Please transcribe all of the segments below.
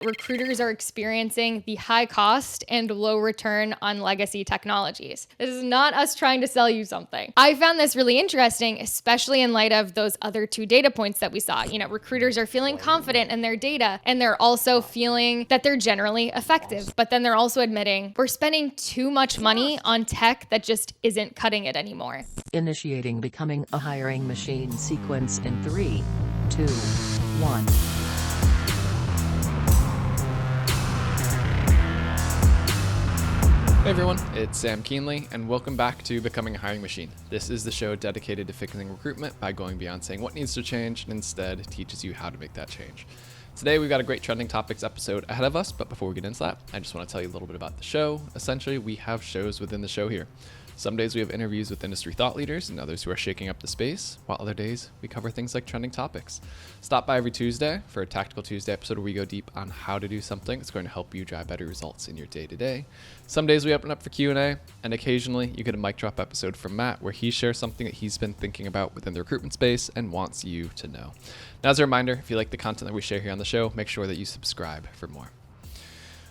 recruiters are experiencing the high cost and low return on legacy technologies. This is not us trying to sell you something. I found this really interesting, especially in light of those other two data points that we saw. Recruiters are feeling confident in their data, and they're also feeling that they're generally effective. But then they're also admitting we're spending too much money on tech that just isn't cutting it anymore. Initiating becoming a hiring machine sequence in 3, 2, 1. Hey everyone, it's Sam Keenly, and welcome back to Becoming a Hiring Machine. This is the show dedicated to fixing recruitment by going beyond saying what needs to change and instead teaches you how to make that change. Today we've got a great trending topics episode ahead of us, but before we get into that, I just want to tell you a little bit about the show. Essentially, we have shows within the show here. Some days we have interviews with industry thought leaders and others who are shaking up the space, while other days we cover things like trending topics. Stop by every Tuesday for a Tactical Tuesday episode where we go deep on how to do something that's going to help you drive better results in your day-to-day. Some days we open up for Q&A, and occasionally you get a mic drop episode from Matt where he shares something that he's been thinking about within the recruitment space and wants you to know. Now, as a reminder, if you like the content that we share here on the show, make sure that you subscribe for more.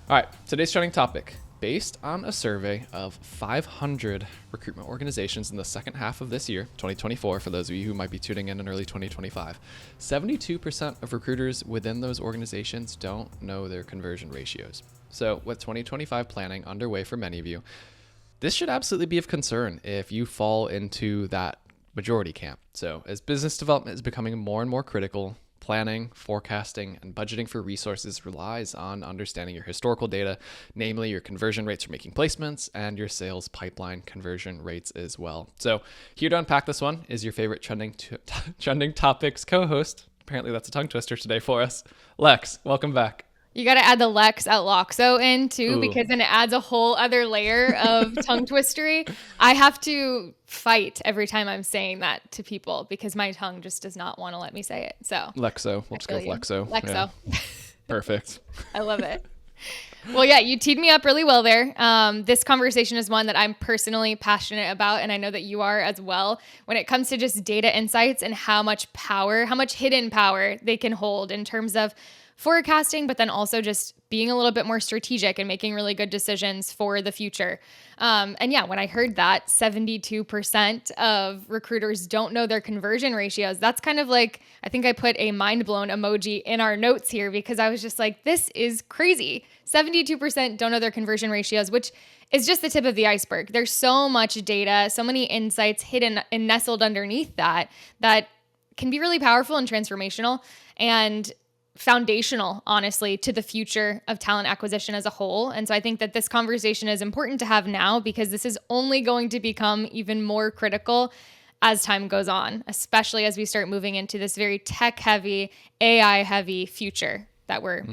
All right, today's trending topic. Based on a survey of 500 recruitment organizations in the second half of this year, 2024, for those of you who might be tuning in early 2025, 72% of recruiters within those organizations don't know their conversion ratios. So with 2025 planning underway for many of you, this should absolutely be of concern if you fall into that majority camp. So as business development is becoming more and more critical, planning, forecasting, and budgeting for resources relies on understanding your historical data, namely your conversion rates for making placements and your sales pipeline conversion rates as well. So here to unpack this one is your favorite trending topics co-host. Apparently that's a tongue twister today for us. Lex, welcome back. You got to add the Lex at Loxo in too, Ooh. because then it adds a whole other layer of tongue twistery. I have to fight every time I'm saying that to people because my tongue just does not want to let me say it. So Lexo. We'll just go with Lexo. Lexo. Yeah. Perfect. I love it. Well, yeah, you teed me up really well there. This conversation is one that I'm personally passionate about, and I know that you are as well, when it comes to just data insights and how much hidden power they can hold in terms of forecasting, but then also just being a little bit more strategic and making really good decisions for the future. And yeah, when I heard that 72% of recruiters don't know their conversion ratios, that's kind of like, I think I put a mind blown emoji in our notes here because I was just like, this is crazy. 72% don't know their conversion ratios, which is just the tip of the iceberg. There's so much data, so many insights hidden and nestled underneath that can be really powerful and transformational and foundational, honestly, to the future of talent acquisition as a whole. And so I think that this conversation is important to have now because this is only going to become even more critical as time goes on, especially as we start moving into this very tech-heavy, AI-heavy future that we're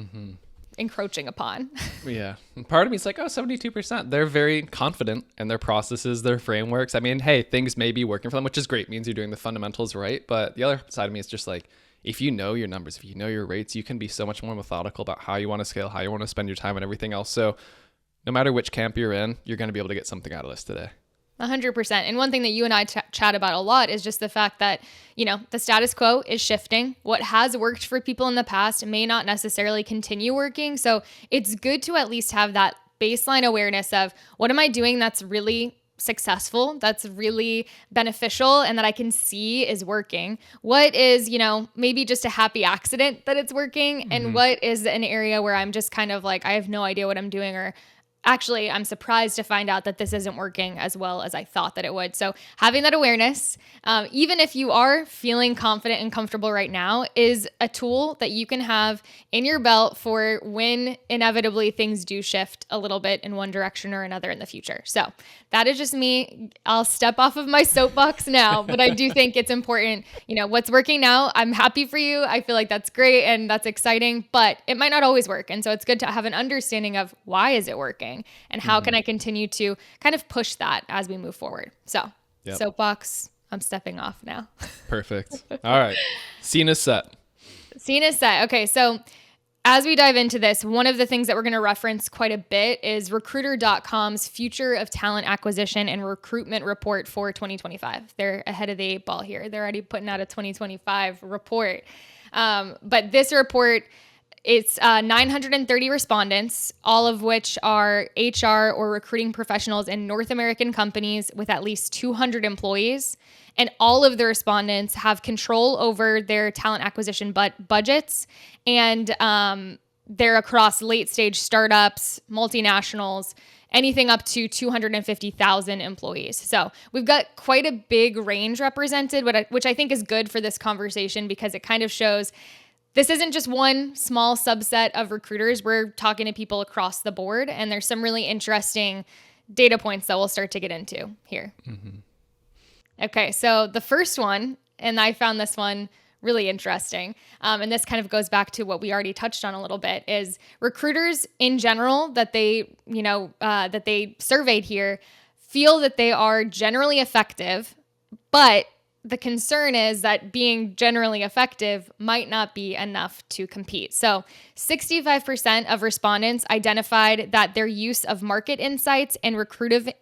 encroaching upon. Yeah. And part of me is like, 72%. They're very confident in their processes, their frameworks. I mean, hey, things may be working for them, which is great. It means you're doing the fundamentals right. But the other side of me is just like, if you know your numbers, if you know your rates, you can be so much more methodical about how you want to scale, how you want to spend your time and everything else. So no matter which camp you're in, you're going to be able to get something out of this today. 100%. And one thing that you and I chat about a lot is just the fact that, the status quo is shifting. What has worked for people in the past may not necessarily continue working. So it's good to at least have that baseline awareness of what am I doing that's really successful, that's really beneficial, and that I can see is working. What is, maybe just a happy accident that it's working, and what is an area where I'm just kind of like, I have no idea what I'm doing, or actually, I'm surprised to find out that this isn't working as well as I thought that it would. So having that awareness, even if you are feeling confident and comfortable right now, is a tool that you can have in your belt for when inevitably things do shift a little bit in one direction or another in the future. So that is just me. I'll step off of my soapbox now, but I do think it's important. What's working now, I'm happy for you. I feel like that's great and that's exciting, but it might not always work. And so it's good to have an understanding of why is it working and how can I continue to kind of push that as we move forward. So soapbox, I'm stepping off now. Perfect. All right. Scene is set. Okay. So as we dive into this, one of the things that we're going to reference quite a bit is recruiter.com's Future of Talent Acquisition and Recruitment Report for 2025. They're ahead of the 8 ball here. They're already putting out a 2025 report. But this report It's 930 respondents, all of which are HR or recruiting professionals in North American companies with at least 200 employees. And all of the respondents have control over their talent acquisition budgets. And they're across late stage startups, multinationals, anything up to 250,000 employees. So we've got quite a big range represented, which I think is good for this conversation because it kind of shows this isn't just one small subset of recruiters. We're talking to people across the board, and there's some really interesting data points that we'll start to get into here. Okay, so the first one, and I found this one really interesting, and this kind of goes back to what we already touched on a little bit, is recruiters in general that they surveyed here feel that they are generally effective, but the concern is that being generally effective might not be enough to compete. So 65% of respondents identified that their use of market insights and recruitment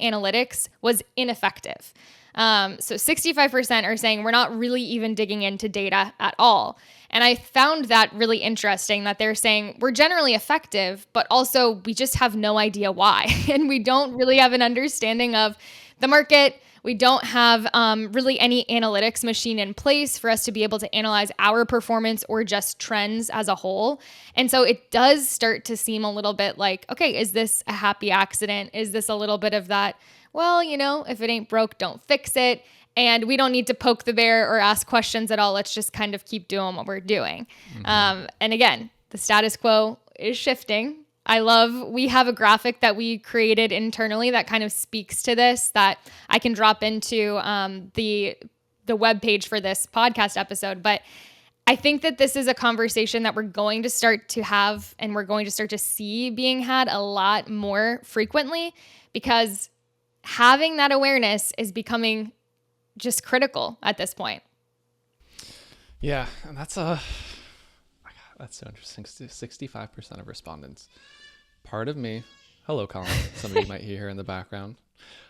analytics was ineffective. So 65% are saying we're not really even digging into data at all. And I found that really interesting that they're saying we're generally effective, but also we just have no idea why. And we don't really have an understanding of the market. We don't have really any analytics machine in place for us to be able to analyze our performance or just trends as a whole. And so it does start to seem a little bit like, okay, is this a happy accident? Is this a little bit of that, well, if it ain't broke, don't fix it. And we don't need to poke the bear or ask questions at all. Let's just kind of keep doing what we're doing. And again, the status quo is shifting. We have a graphic that we created internally that kind of speaks to this that I can drop into the web page for this podcast episode. But I think that this is a conversation that we're going to start to have and we're going to start to see being had a lot more frequently because having that awareness is becoming just critical at this point. Yeah, and that's so interesting. 65% of respondents. Part of me, hello, Colin. Somebody might hear her in the background.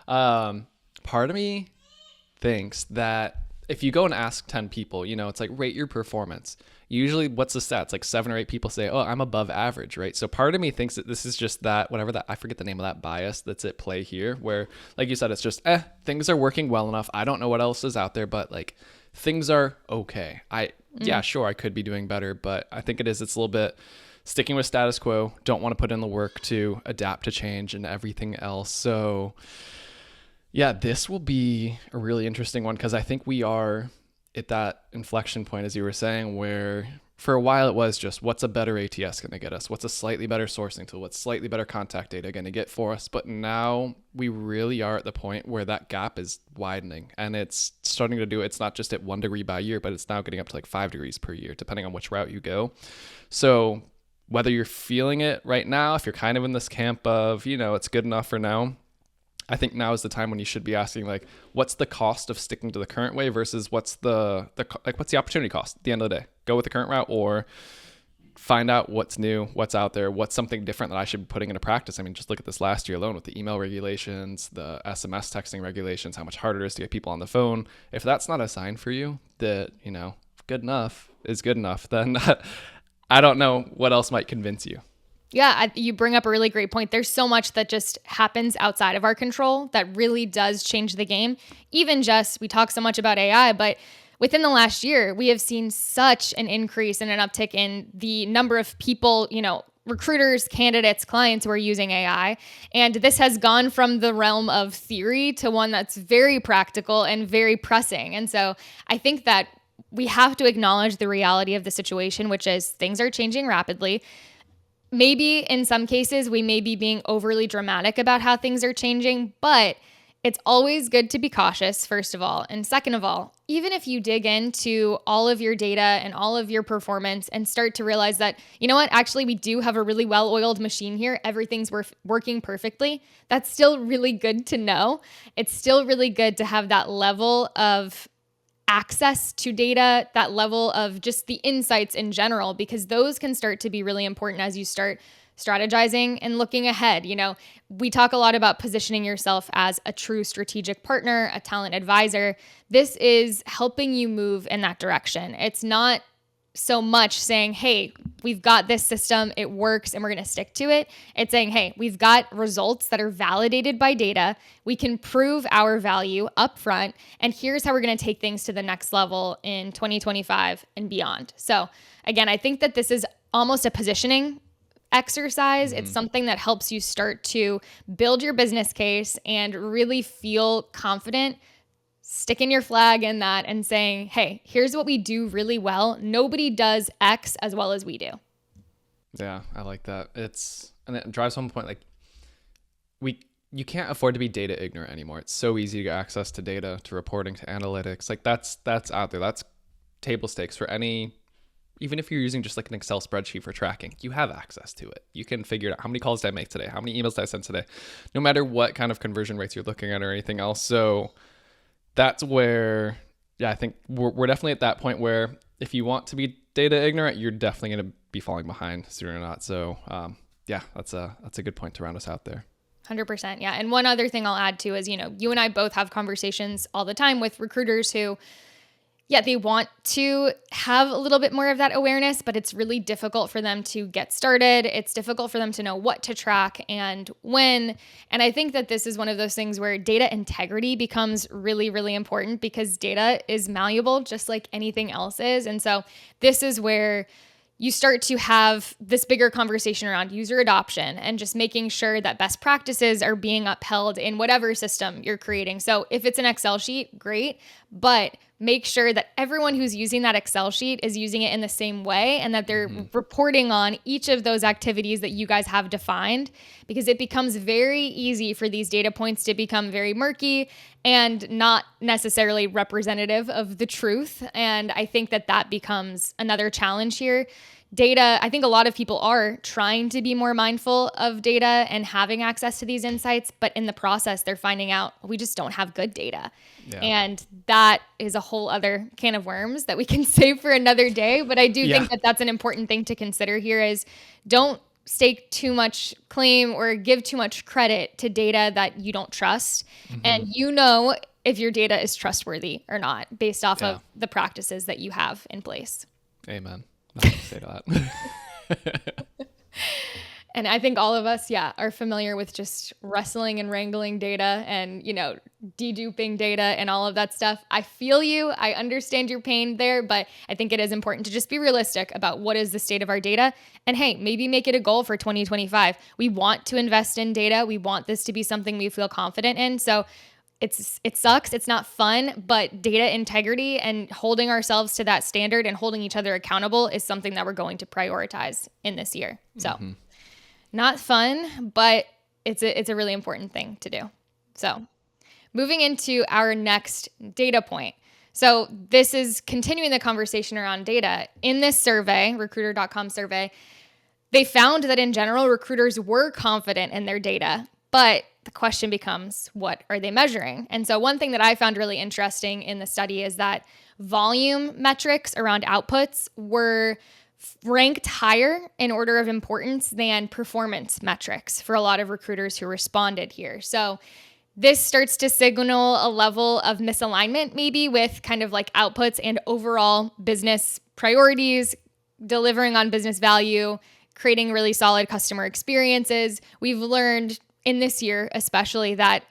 Part of me thinks that if you go and ask 10 people, it's like rate your performance. Usually, what's the stats? Like 7 or 8 people say, "Oh, I'm above average," right? So part of me thinks that this is just that I forget the name of that bias that's at play here, where, like you said, it's just things are working well enough. I don't know what else is out there, but like things are okay. Yeah, sure, I could be doing better, but I think it's a little bit sticking with status quo. Don't want to put in the work to adapt to change and everything else. So yeah, this will be a really interesting one because I think we are at that inflection point, as you were saying, where for a while it was just what's a better ATS going to get us? What's a slightly better sourcing tool? What's slightly better contact data going to get for us? But now we really are at the point where that gap is widening and it's starting to it's not just at 1 degree by year, but it's now getting up to like 5 degrees per year, depending on which route you go. So whether you're feeling it right now, if you're kind of in this camp of, it's good enough for now, I think now is the time when you should be asking, like, what's the cost of sticking to the current way versus what's the opportunity cost at the end of the day? Go with the current route or find out what's new, what's out there, what's something different that I should be putting into practice. I mean, just look at this last year alone with the email regulations, the SMS texting regulations, how much harder it is to get people on the phone. If that's not a sign for you that, good enough is good enough, then I don't know what else might convince you. Yeah, you bring up a really great point. There's so much that just happens outside of our control that really does change the game. Even we talk so much about AI, but within the last year, we have seen such an increase and an uptick in the number of people, recruiters, candidates, clients who are using AI. And this has gone from the realm of theory to one that's very practical and very pressing. And so I think that we have to acknowledge the reality of the situation, which is things are changing rapidly. Maybe in some cases, we may be being overly dramatic about how things are changing, but it's always good to be cautious, first of all. And second of all, even if you dig into all of your data and all of your performance and start to realize that, actually we do have a really well-oiled machine here, everything's working perfectly, that's still really good to know. It's still really good to have that level of access to data, that level of just the insights in general, because those can start to be really important as you start strategizing and looking ahead. We talk a lot about positioning yourself as a true strategic partner, a talent advisor. This is helping you move in that direction. It's not so much saying, hey, we've got this system, it works, and we're going to stick to it. It's saying, hey, we've got results that are validated by data. We can prove our value upfront, and here's how we're going to take things to the next level in 2025 and beyond. So again, I think that this is almost a positioning exercise. It's something that helps you start to build your business case and really feel confident sticking your flag in that and saying, hey, here's what we do really well. Nobody does X as well as we do. Yeah, I like that. And it drives home the point, like you can't afford to be data ignorant anymore. It's so easy to get access to data, to reporting, to analytics. Like that's out there. That's table stakes for any, even if you're using just like an Excel spreadsheet for tracking, you have access to it. You can figure out how many calls did I make today? How many emails did I send today? No matter what kind of conversion rates you're looking at or anything else. So that's where, yeah, I think we're definitely at that point where if you want to be data ignorant, you're definitely going to be falling behind sooner or not. So yeah, that's a good point to round us out there. 100%. Yeah. And one other thing I'll add too is, you and I both have conversations all the time with recruiters who, yeah, they want to have a little bit more of that awareness, but it's really difficult for them to get started. It's difficult for them to know what to track and when. And I think that this is one of those things where data integrity becomes really, really important because data is malleable just like anything else is. And so this is where you start to have this bigger conversation around user adoption and just making sure that best practices are being upheld in whatever system you're creating. So if it's an Excel sheet, great, but make sure that everyone who's using that Excel sheet is using it in the same way and that they're reporting on each of those activities that you guys have defined, because it becomes very easy for these data points to become very murky and not necessarily representative of the truth. And I think that that becomes another challenge here. Data, I think a lot of people are trying to be more mindful of data and having access to these insights, but in the process, they're finding out we just don't have good data. Yeah. And that is a whole other can of worms that we can save for another day. But I do think that that's an important thing to consider here is don't stake too much claim or give too much credit to data that you don't trust. And if your data is trustworthy or not based off of the practices that you have in place. Amen. Not to say that. And I think all of us, are familiar with just wrestling and wrangling data and, deduping data and all of that stuff. I feel you. I understand your pain there, but I think it is important to just be realistic about what is the state of our data. And hey, maybe make it a goal for 2025. We want to invest in data. We want this to be something we feel confident in. So it sucks. It's not fun, but data integrity and holding ourselves to that standard and holding each other accountable is something that we're going to prioritize in this year. So not fun, but it's a really important thing to do. So moving into our next data point. So this is continuing the conversation around data. In this survey, recruiter.com survey, they found that in general, recruiters were confident in their data, but the question becomes, what are they measuring? And so one thing that I found really interesting in the study is that volume metrics around outputs were ranked higher in order of importance than performance metrics for a lot of recruiters who responded here. So this starts to signal a level of misalignment maybe with kind of like outputs and overall business priorities, delivering on business value, creating really solid customer experiences. We've learned in this year, especially, that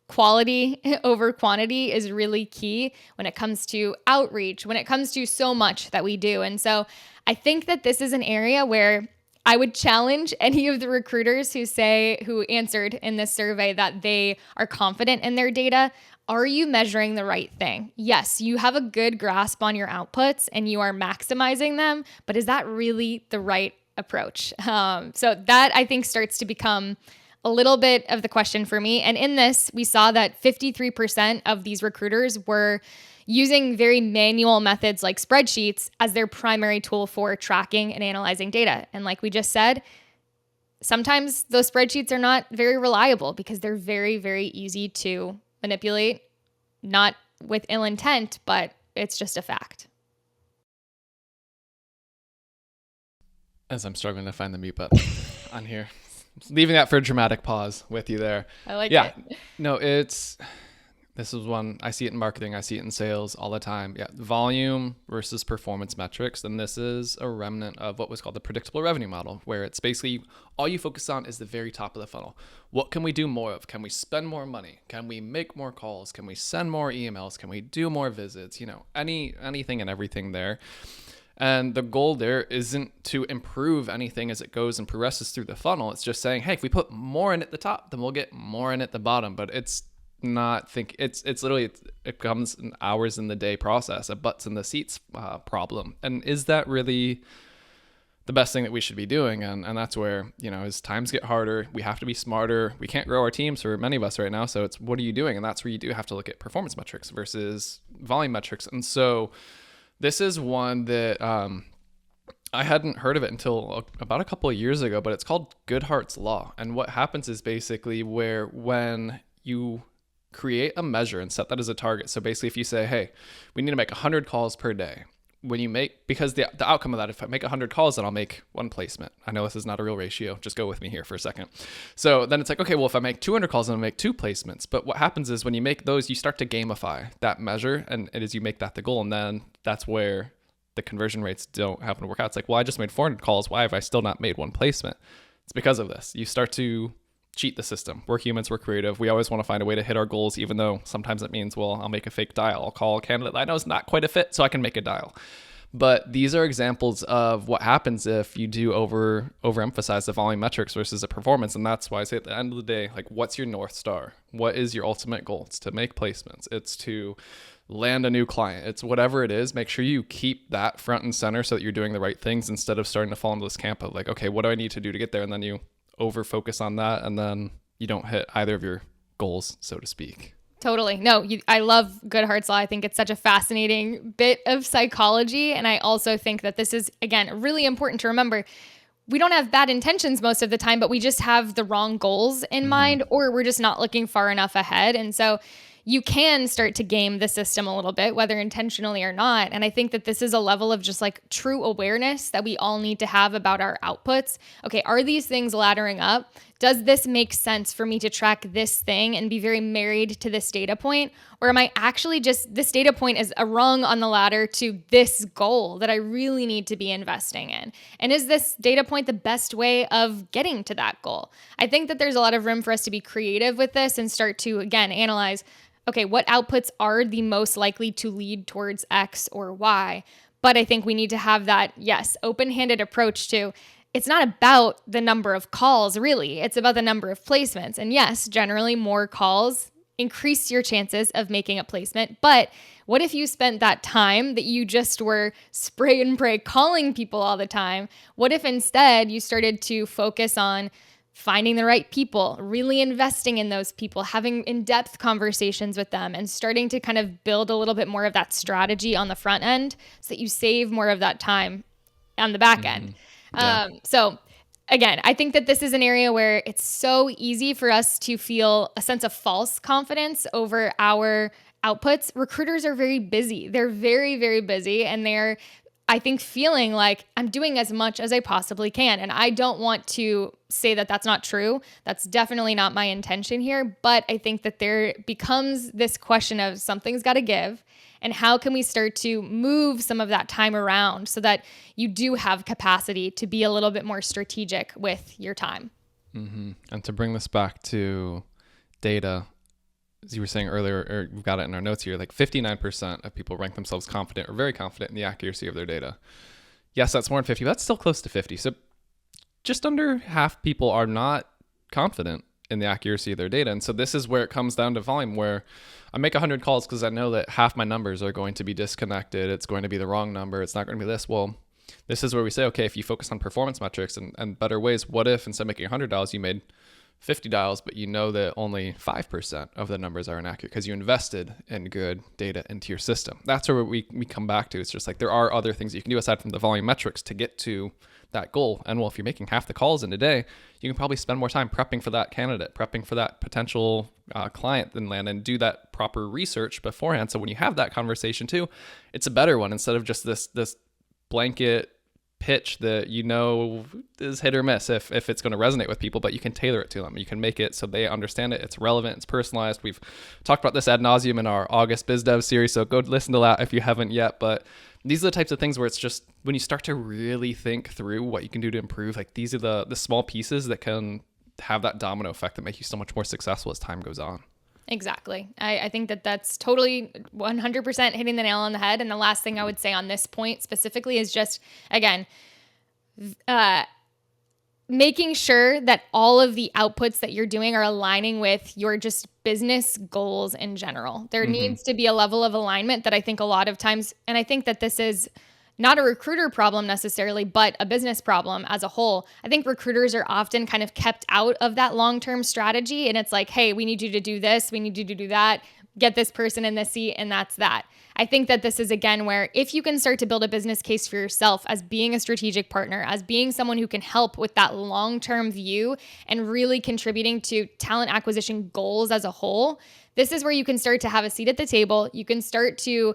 quality over quantity is really key when it comes to outreach, when it comes to so much that we do. And so I think that this is an area where I would challenge any of the recruiters who answered in this survey that they are confident in their data. Are you measuring the right thing? Yes, you have a good grasp on your outputs and you are maximizing them, but is that really the right approach? So that I think starts to become a little bit of the question for me. And in this, we saw that 53% of these recruiters were using very manual methods like spreadsheets as their primary tool for tracking and analyzing data. And like we just said, sometimes those spreadsheets are not very reliable because they're very, very easy to manipulate, not with ill intent, but it's just a fact. As I'm struggling to find the mute button on here. Leaving that for a dramatic pause with you there. I like it. No, it's This is one I see it in marketing. I see it in sales all the time. Yeah. Volume versus performance metrics. And this is a remnant of what was called the predictable revenue model, where it's basically all you focus on is the very top of the funnel. What can we do more of? Can we spend more money? Can we make more calls? Can we send more emails? Can we do more visits? Anything and everything there. And the goal there isn't to improve anything as it goes and progresses through the funnel. It's just saying, hey, if we put more in at the top, then we'll get more in at the bottom. But it's literally it comes in hours in the day process, a butts in the seats problem. And is that really the best thing that we should be doing? And that's where, as times get harder, we have to be smarter. We can't grow our teams for many of us right now. So it's, what are you doing? And that's where you do have to look at performance metrics versus volume metrics. And so this is one that I hadn't heard of it until about a couple of years ago, but it's called Goodhart's Law. And what happens is basically when you create a measure and set that as a target. So basically, if you say, hey, we need to make 100 calls per day, because the outcome of that, if I make 100 calls, then I'll make one placement. I know this is not a real ratio. Just go with me here for a second. So then it's like, okay, well, if I make 200 calls, then I'll make 2 placements. But what happens is when you make those, you start to gamify that measure, and it is you make that the goal. And then that's where the conversion rates don't happen to work out. It's like, well, I just made 400 calls. Why have I still not made one placement? It's because of this. You start to cheat the system. We're humans, we're creative. We always want to find a way to hit our goals, even though sometimes it means, well, I'll make a fake dial. I'll call a candidate that I know is not quite a fit so I can make a dial. But these are examples of what happens if you do overemphasize the volume metrics versus the performance. And that's why I say at the end of the day, like, what's your North Star? What is your ultimate goal? It's to make placements. It's to land a new client. It's whatever it is. Make sure you keep that front and center so that you're doing the right things instead of starting to fall into this camp of like, okay, what do I need to do to get there? And then you over focus on that, and then you don't hit either of your goals, so to speak. Totally. No, I love Goodhart's Law. I think it's such a fascinating bit of psychology. And I also think that this is, again, really important to remember. We don't have bad intentions most of the time, but we just have the wrong goals in mind, or we're just not looking far enough ahead. And so you can start to game the system a little bit, whether intentionally or not. And I think that this is a level of just like true awareness that we all need to have about our outputs. Okay, are these things laddering up? Does this make sense for me to track this thing and be very married to this data point? Or am I actually just, this data point is a rung on the ladder to this goal that I really need to be investing in? And is this data point the best way of getting to that goal? I think that there's a lot of room for us to be creative with this and start to, again, analyze, okay, what outputs are the most likely to lead towards X or Y? But I think we need to have that, yes, open-handed approach to, it's not about the number of calls, really. It's about the number of placements. And yes, generally more calls increase your chances of making a placement. But what if you spent that time that you just were spray and pray calling people all the time? What if instead you started to focus on finding the right people, really investing in those people, having in-depth conversations with them, and starting to kind of build a little bit more of that strategy on the front end so that you save more of that time on the back end. Yeah. So again, I think that this is an area where it's so easy for us to feel a sense of false confidence over our outputs. Recruiters are very busy. They're very, very busy, and they're, I think, feeling like I'm doing as much as I possibly can. And I don't want to say that that's not true. That's definitely not my intention here. But I think that there becomes this question of something's got to give. And how can we start to move some of that time around so that you do have capacity to be a little bit more strategic with your time? Mm-hmm. And to bring this back to data, as you were saying earlier, or we've got it in our notes here, like 59% of people rank themselves confident or very confident in the accuracy of their data. Yes, that's more than 50, but that's still close to 50. So just under half people are not confident in the accuracy of their data. And so this is where it comes down to volume, where I make 100 calls because I know that half my numbers are going to be disconnected. It's going to be the wrong number. It's not going to be this. Well, this is where we say, okay, if you focus on performance metrics and better ways, what if instead of making $100, you made 50 dials, but you know that only 5% of the numbers are inaccurate because you invested in good data into your system. That's where we come back to. It's just like there are other things you can do aside from the volume metrics to get to that goal. And well, if you're making half the calls in a day, you can probably spend more time prepping for that candidate, prepping for that potential client than land, and do that proper research beforehand. So when you have that conversation too, it's a better one instead of just this blanket pitch that is hit or miss if it's going to resonate with people, but you can tailor it to them. You can make it so they understand it. It's relevant. It's personalized. We've talked about this ad nauseum in our August Biz Dev series, so go listen to that if you haven't yet. But these are the types of things where it's just when you start to really think through what you can do to improve, like these are the small pieces that can have that domino effect that make you so much more successful as time goes on. Exactly. I think that that's totally 100% hitting the nail on the head. And the last thing I would say on this point specifically is just, again, making sure that all of the outputs that you're doing are aligning with your just business goals in general. There needs to be a level of alignment that I think a lot of times, and I think that this is not a recruiter problem necessarily, but a business problem as a whole. I think recruiters are often kind of kept out of that long-term strategy. And it's like, hey, we need you to do this. We need you to do that. Get this person in this seat. And that's that. I think that this is, again, where if you can start to build a business case for yourself as being a strategic partner, as being someone who can help with that long-term view and really contributing to talent acquisition goals as a whole, this is where you can start to have a seat at the table. You can start to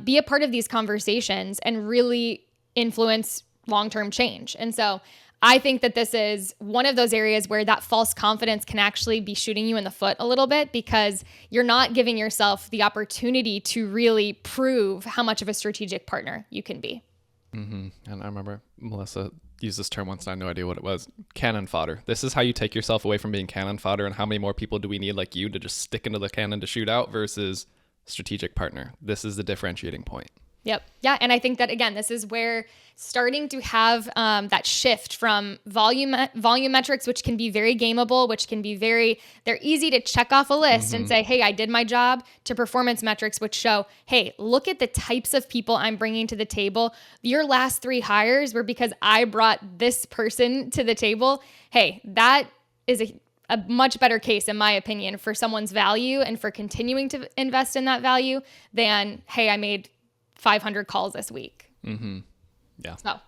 be a part of these conversations and really influence long-term change. And so I think that this is one of those areas where that false confidence can actually be shooting you in the foot a little bit because you're not giving yourself the opportunity to really prove how much of a strategic partner you can be. And I remember Melissa used this term once and I had no idea what it was. Cannon fodder. This is how you take yourself away from being cannon fodder, and how many more people do we need like you to just stick into the cannon to shoot out versus strategic partner. This is the differentiating point. Yep. Yeah. And I think that, again, this is where starting to have that shift from volume metrics, which can be very gameable, which can be they're easy to check off a list and say, hey, I did my job, to performance metrics, which show, hey, look at the types of people I'm bringing to the table. Your last 3 hires were because I brought this person to the table. Hey, that is a much better case, in my opinion, for someone's value and for continuing to invest in that value than, hey, I made 500 calls this week. Yeah. So,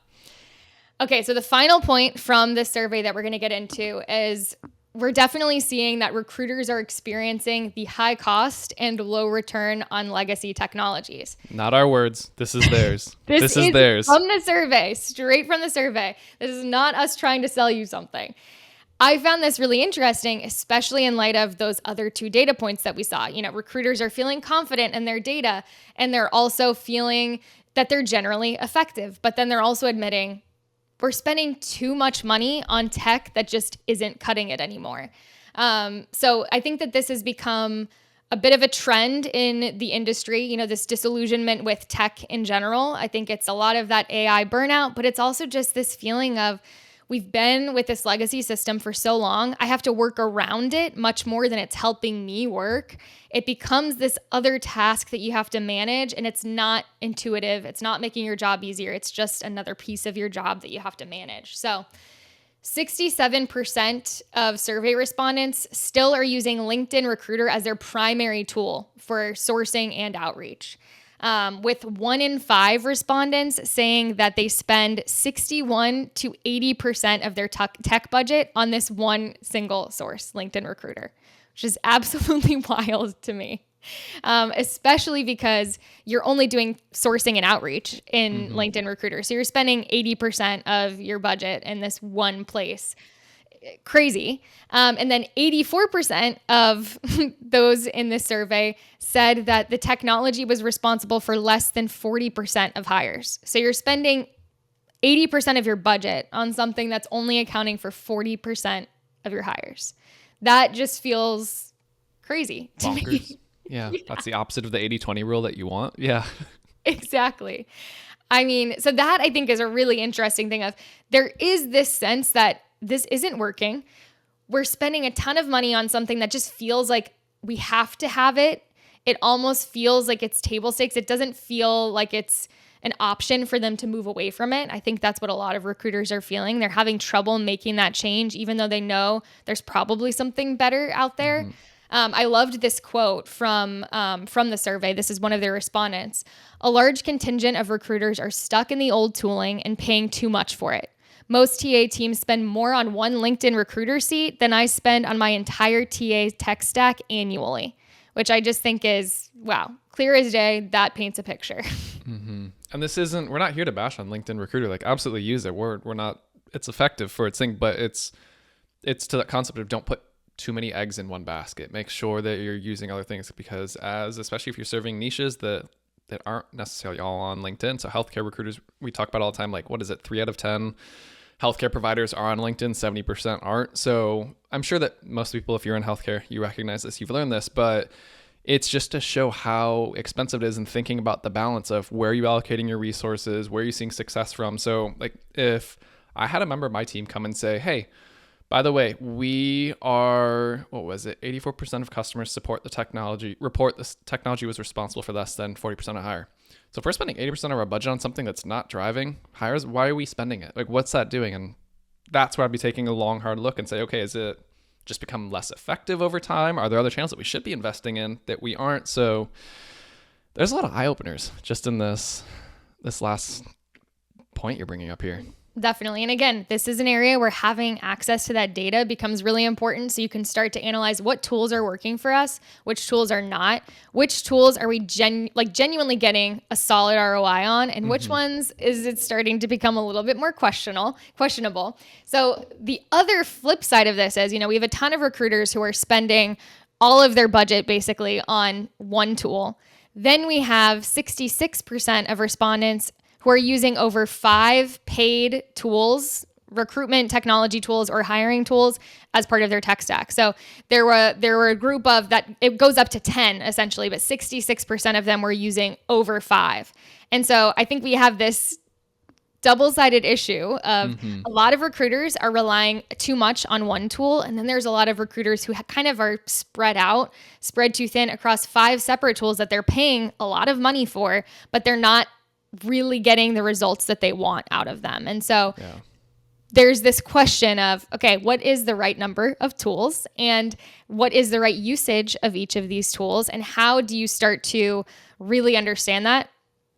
okay. So the final point from this survey that we're going to get into is we're definitely seeing that recruiters are experiencing the high cost and low return on legacy technologies. Not our words. This is theirs. This is theirs. From the survey, straight from the survey. This is not us trying to sell you something. I found this really interesting, especially in light of those other 2 data points that we saw. Recruiters are feeling confident in their data, and they're also feeling that they're generally effective. But then they're also admitting we're spending too much money on tech that just isn't cutting it anymore. So I think that this has become a bit of a trend in the industry, this disillusionment with tech in general. I think it's a lot of that AI burnout, but it's also just this feeling of, we've been with this legacy system for so long, I have to work around it much more than it's helping me work. It becomes this other task that you have to manage, and it's not intuitive. It's not making your job easier. It's just another piece of your job that you have to manage. So 67% of survey respondents still are using LinkedIn Recruiter as their primary tool for sourcing and outreach. With 1 in 5 respondents saying that they spend 61 to 80% of their tech budget on this one single source, LinkedIn Recruiter, which is absolutely wild to me. Especially because you're only doing sourcing and outreach in LinkedIn Recruiter. So you're spending 80% of your budget in this one place. Crazy. And then 84% of those in this survey said that the technology was responsible for less than 40% of hires. So you're spending 80% of your budget on something that's only accounting for 40% of your hires. That just feels crazy to me. Yeah, that's the opposite of the 80-20 rule that you want. Yeah. Exactly. I mean, so that I think is a really interesting thing of there is this sense that this isn't working. We're spending a ton of money on something that just feels like we have to have it. It almost feels like it's table stakes. It doesn't feel like it's an option for them to move away from it. I think that's what a lot of recruiters are feeling. They're having trouble making that change, even though they know there's probably something better out there. I loved this quote from the survey. This is one of their respondents. A large contingent of recruiters are stuck in the old tooling and paying too much for it. Most TA teams spend more on one LinkedIn recruiter seat than I spend on my entire TA tech stack annually, which I just think is, wow, clear as day. That paints a picture. And this isn't, we're not here to bash on LinkedIn Recruiter. Like, absolutely use it. We're not, it's effective for its thing, but it's to that concept of don't put too many eggs in one basket. Make sure that you're using other things, because especially if you're serving niches that aren't necessarily all on LinkedIn. So healthcare recruiters, we talk about all the time, like, what is it? 3 out of 10 healthcare providers are on LinkedIn, 70% aren't. So I'm sure that most people, if you're in healthcare, you recognize this, you've learned this, but it's just to show how expensive it is, and thinking about the balance of where you're allocating your resources, where you're seeing success from. So like, if I had a member of my team come and say, hey, by the way, we are, 84% of customers report the technology was responsible for less than 40% of hire. So if we're spending 80% of our budget on something that's not driving hires, why are we spending it? Like, what's that doing? And that's where I'd be taking a long, hard look and say, okay, is it just become less effective over time? Are there other channels that we should be investing in that we aren't? So there's a lot of eye openers just in this last point you're bringing up here. Definitely. And again, this is an area where having access to that data becomes really important, so you can start to analyze what tools are working for us, which tools are not, which tools are we genuinely getting a solid ROI on, and which ones is it starting to become a little bit more questionable. So the other flip side of this is, we have a ton of recruiters who are spending all of their budget basically on one tool. Then we have 66% of respondents who are using over 5 paid tools, recruitment technology tools or hiring tools, as part of their tech stack. So there were a group of that, it goes up to 10 essentially, but 66% of them were using over 5. And so I think we have this double-sided issue of a lot of recruiters are relying too much on one tool, and then there's a lot of recruiters who kind of are spread too thin across 5 separate tools that they're paying a lot of money for, but they're not really getting the results that they want out of them. And so there's this question of, okay, what is the right number of tools, and what is the right usage of each of these tools, and how do you start to really understand that?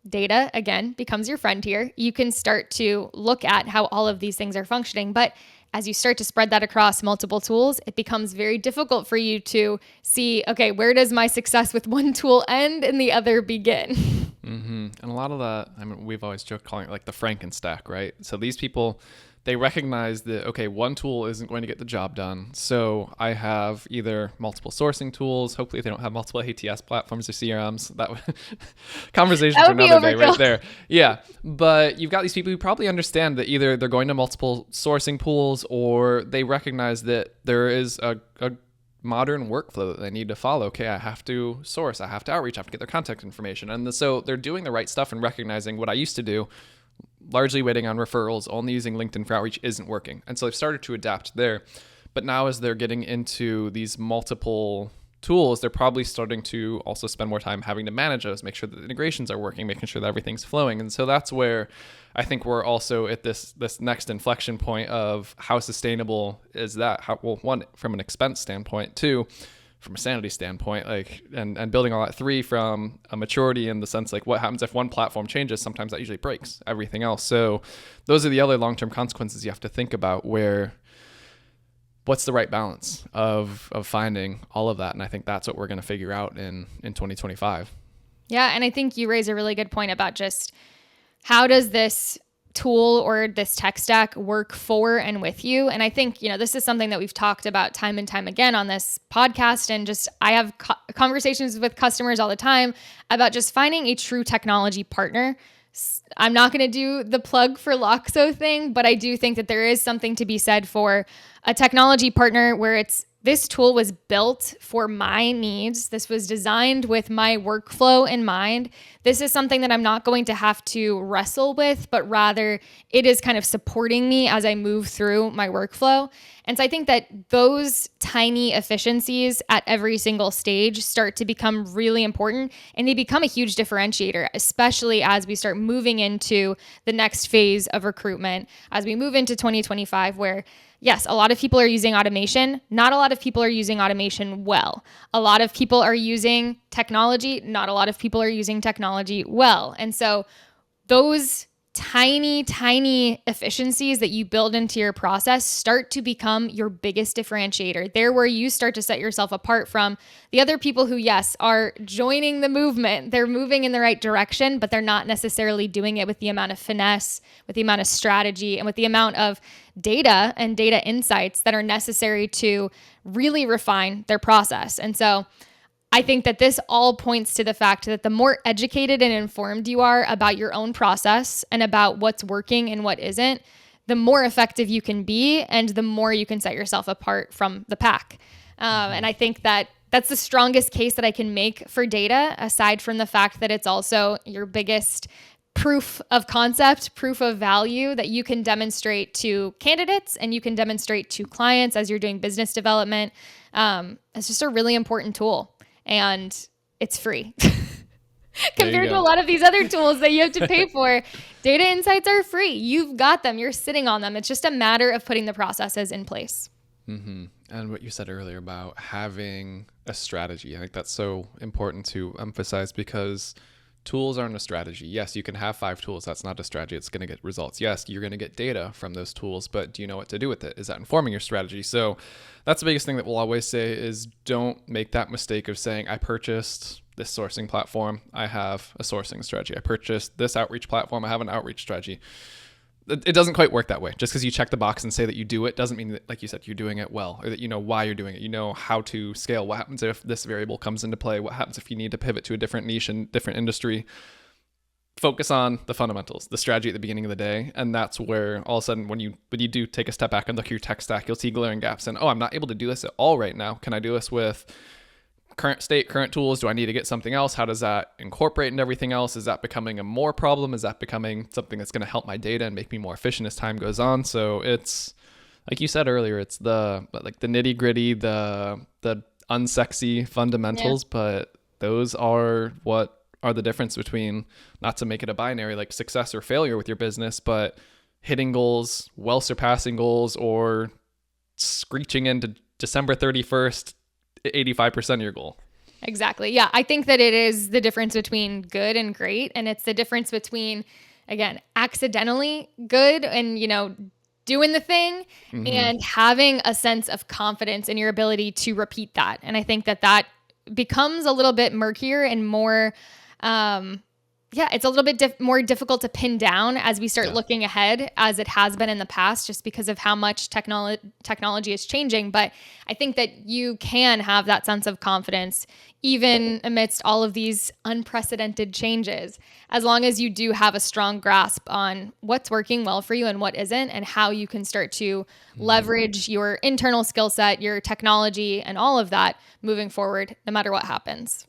Data, again, becomes your friend here. You can start to look at how all of these things are functioning, but as you start to spread that across multiple tools, it becomes very difficult for you to see, okay, where does my success with one tool end and the other begin? And a lot of that, we've always joked calling it like the Frankenstack, right? So these people, they recognize that, okay, one tool isn't going to get the job done. So I have either multiple sourcing tools. Hopefully they don't have multiple ATS platforms or CRMs. That would conversation for another day right there. Yeah. But you've got these people who probably understand that either they're going to multiple sourcing pools, or they recognize that there is a modern workflow that they need to follow. Okay, I have to source, I have to outreach, I have to get their contact information. And so they're doing the right stuff and recognizing what I used to do, largely waiting on referrals, only using LinkedIn for outreach, isn't working. And so they've started to adapt there. But now as they're getting into these multiple tools, they're probably starting to also spend more time having to manage those, make sure that the integrations are working, making sure that everything's flowing. And so that's where I think we're also at this next inflection point of how sustainable is that? One, from an expense standpoint, 2, from a sanity standpoint, and building all that, 3, from a maturity in the sense, like, what happens if one platform changes? Sometimes that usually breaks everything else. So those are the other long-term consequences you have to think about, where what's the right balance of finding all of that. And I think that's what we're going to figure out in 2025. Yeah. And I think you raise a really good point about just how does this tool or this tech stack work for and with you? And I think, this is something that we've talked about time and time again on this podcast. And just, I have conversations with customers all the time about just finding a true technology partner. I'm not going to do the plug for Loxo thing, but I do think that there is something to be said for a technology partner where this tool was built for my needs. This was designed with my workflow in mind. This is something that I'm not going to have to wrestle with, but rather it is kind of supporting me as I move through my workflow. And so I think that those tiny efficiencies at every single stage start to become really important, and they become a huge differentiator, especially as we start moving into the next phase of recruitment, as we move into 2025, where yes, a lot of people are using automation. Not a lot of people are using automation well. A lot of people are using technology. Not a lot of people are using technology well. And so those tiny, tiny efficiencies that you build into your process start to become your biggest differentiator. They're where you start to set yourself apart from the other people who, yes, are joining the movement. They're moving in the right direction, but they're not necessarily doing it with the amount of finesse, with the amount of strategy, and with the amount of data and data insights that are necessary to really refine their process. And so I think that this all points to the fact that the more educated and informed you are about your own process and about what's working and what isn't, the more effective you can be and the more you can set yourself apart from the pack. And I think that that's the strongest case that I can make for data, aside from the fact that it's also your biggest proof of concept, proof of value that you can demonstrate to candidates and you can demonstrate to clients as you're doing business development. It's just a really important tool. And it's free compared to a lot of these other tools that you have to pay for. Data insights are free. You've got them. You're sitting on them. It's just a matter of putting the processes in place. Mm-hmm. And what you said earlier about having a strategy, I think that's so important to emphasize, because tools aren't a strategy. Yes, you can have 5 tools. That's not a strategy. It's going to get results. Yes, you're going to get data from those tools, but do you know what to do with it? Is that informing your strategy? So that's the biggest thing that we'll always say is don't make that mistake of saying, I purchased this sourcing platform. I have a sourcing strategy. I purchased this outreach platform. I have an outreach strategy. It doesn't quite work that way. Just because you check the box and say that you do it doesn't mean that, like you said, you're doing it well, or that you know why you're doing it. You know how to scale. What happens if this variable comes into play? What happens if you need to pivot to a different niche and different industry? Focus on the fundamentals, the strategy at the beginning of the day. And that's where all of a sudden, when you do take a step back and look at your tech stack, you'll see glaring gaps and, oh, I'm not able to do this at all right now. Can I do this with current state, current tools? Do I need to get something else? How does that incorporate into everything else? Is that becoming a more problem? Is that becoming something that's going to help my data and make me more efficient as time goes on? So it's, like you said earlier, it's the nitty gritty, the unsexy fundamentals, but those are what are the difference between, not to make it a binary, like success or failure with your business, but hitting goals, well surpassing goals, or screeching into December 31st, 85% of your goal. Exactly. Yeah. I think that it is the difference between good and great. And it's the difference between, again, accidentally good and, doing the thing, and having a sense of confidence in your ability to repeat that. And I think that becomes a little bit murkier and more, it's a little bit more difficult to pin down as we start looking ahead, as it has been in the past, just because of how much technology is changing. But I think that you can have that sense of confidence even amidst all of these unprecedented changes, as long as you do have a strong grasp on what's working well for you and what isn't, and how you can start to leverage your internal skill set, your technology, and all of that moving forward, no matter what happens.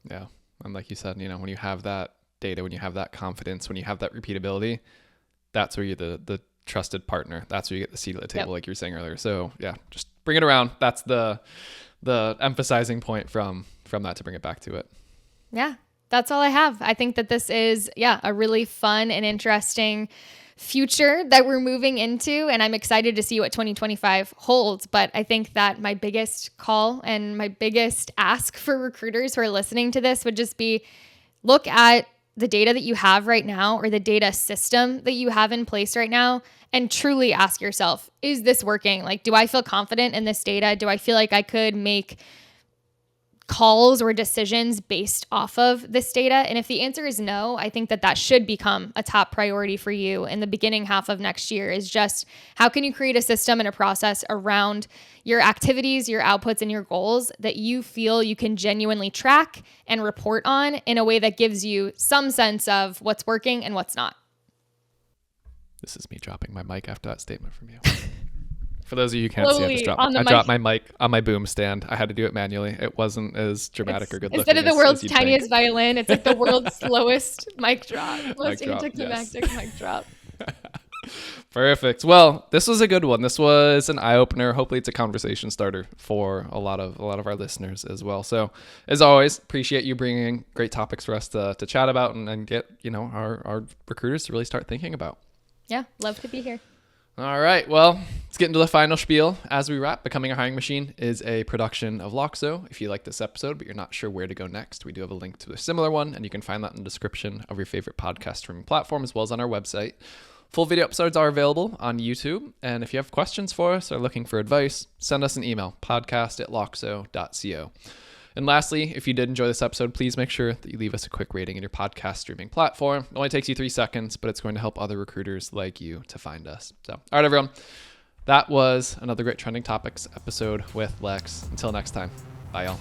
Yeah. And like you said, when you have that data, when you have that confidence, when you have that repeatability, that's where you're the trusted partner. That's where you get the seat at the table, like you were saying earlier. So yeah, just bring it around. That's the emphasizing point from that, to bring it back to it. Yeah, that's all I have. I think that this is, a really fun and interesting future that we're moving into, and I'm excited to see what 2025 holds. But I think that my biggest call and my biggest ask for recruiters who are listening to this would just be, look at the data that you have right now, or the data system that you have in place right now, and truly ask yourself, is this working? Like, do I feel confident in this data? Do I feel like I could make calls or decisions based off of this data? And if the answer is no, I think that should become a top priority for you in the beginning half of next year, is just how can you create a system and a process around your activities, your outputs, and your goals that you feel you can genuinely track and report on in a way that gives you some sense of what's working and what's not. This is me dropping my mic after that statement from you. For those of you who can't see, I dropped my mic on my boom stand. I had to do it manually. It wasn't as dramatic or good looking. Instead of the world's tiniest violin, it's like the world's slowest mic drop. Most anticlimactic mic drop. Perfect. Well, this was a good one. This was an eye opener. Hopefully it's a conversation starter for a lot of our listeners as well. So as always, appreciate you bringing great topics for us to chat about and get, our recruiters to really start thinking about. Yeah. Love to be here. All right, well, let's get into the final spiel. As we wrap, Becoming a Hiring Machine is a production of Loxo. If you like this episode, but you're not sure where to go next, we do have a link to a similar one, and you can find that in the description of your favorite podcast streaming platform, as well as on our website. Full video episodes are available on YouTube, and if you have questions for us or looking for advice, send us an email, podcast@loxo.co. And lastly, if you did enjoy this episode, please make sure that you leave us a quick rating in your podcast streaming platform. It only takes you 3 seconds, but it's going to help other recruiters like you to find us. So, all right, everyone. That was another great Trending Topics episode with Lex. Until next time, bye, y'all.